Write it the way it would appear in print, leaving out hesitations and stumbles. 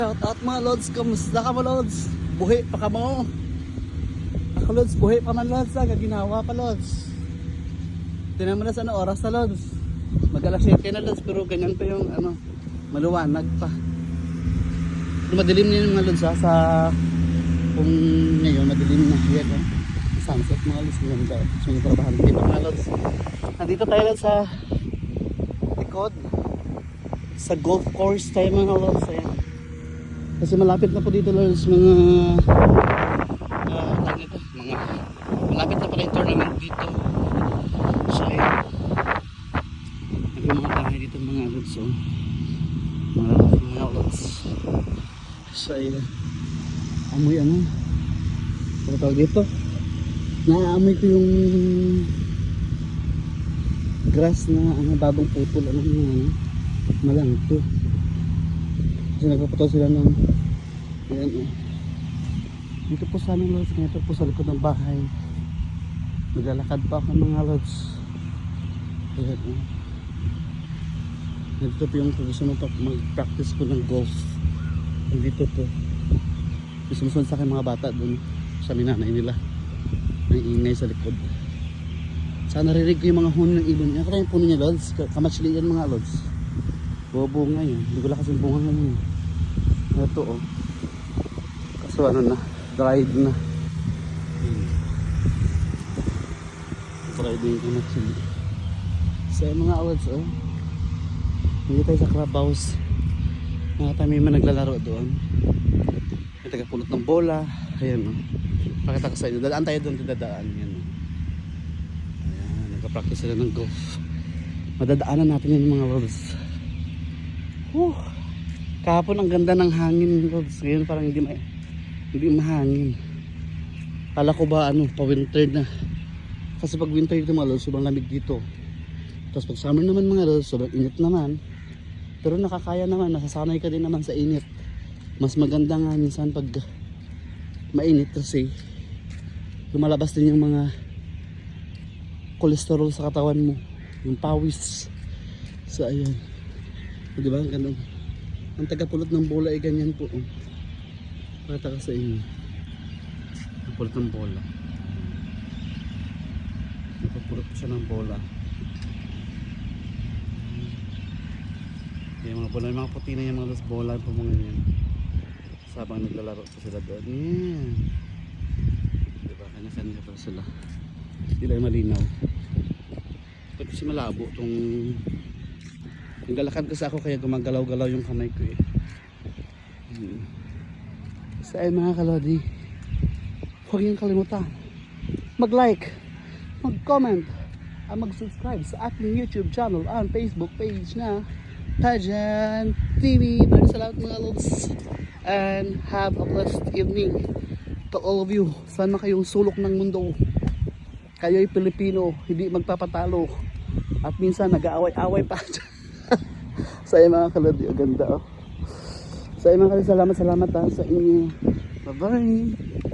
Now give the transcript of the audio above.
Shout out mga lods, kamusta ka mo lods? Buhi pa ka mo? Ako lods, buhi pa man lods, ginawa pa lods. Tinan mo na sa oras na lods. Mag-alas 7 na lods, pero ganyan pa yung maluwanag pa. Madilim na yung mga lods sa kung ngayon madilim na yan sunset mga lods, ganda. So yung trabahan dito mga lods. Nandito tayo lods sa likod sa golf course tayo mga lods. Ayan. Kasi malapit na po dito lods mga malapit na pala yung tournament dito. So ayan, mga bahay dito mga lods. So mga lods. So ayan, amoy ano tawag dito, naaamoy ko yung grass na bagong putol malangto. Kasi nagpaputol sila ng ayan, dito po sa aming lods, ganito po sa likod ng bahay. Maglalakad pa ako mga lods. Ayan, dito po yung gusto mo mag-practice po ng golf. Dito po sumusunod sa akin mga bata dun sa minanay nila, may ingay sa likod. Sana narinig ko yung mga huni ng ibon niya. Kaya yung puno niya lods, kamatsili yan mga lods. Bunga yan, hindi ko lang kasi bunga ngayon. Ito kaso na, dried na. Dried na yung kamatsili. So yung mga lods hindi tayo sa clubhouse. Mga tamiman naglalaro doon. May tagapulot ng bola. Ayan pakita ko sa inyo, dadaan tayo doon, dadaan yan. Ayan, nagka-practice sila ng golf. Madadaanan natin yan mga lods. Kahapon ang ganda ng hangin lods, ngayon parang hindi mahangin. Kala ko ba pa winter na, kasi pag winter dito mga lods sobrang lamig dito. Tapos pag summer naman mga lods sobrang init naman, pero nakakaya naman, nasasanay ka din naman sa init. Mas maganda nga minsan pag mainit kasi lumalabas din yung mga cholesterol sa katawan mo, yung pawis. So ayan, diba ganun. Ang tagapulot ng bola ay ganyan po. Pakita ko sa inyo, tagapulot ng bola, nagpapulot siya ng bola. Yung mga bola, yung mga puti na yung mga bola po mga yan. Sabang naglalaro pa sila doon. Yan. Diba? Kanya-kanya pa sila. Hindi lang malinaw. Kasi malabo itong naglalakad kasi ako kaya gumagalaw-galaw yung kamay ko So ay mga kalodi, huwag niyong kalimutan mag-like, mag-comment at mag-subscribe sa ating YouTube channel and Facebook page na Tajan TV. Maraming salamat mga lods, and have a blessed evening to all of you. Sana kayong sulok ng mundo, kayo'y Pilipino, hindi magpapatalo at minsan nag-aaway-away pa. Sa mga kalodi, ganda Sa mga kalodi, salamat sa inyo. Bye bye.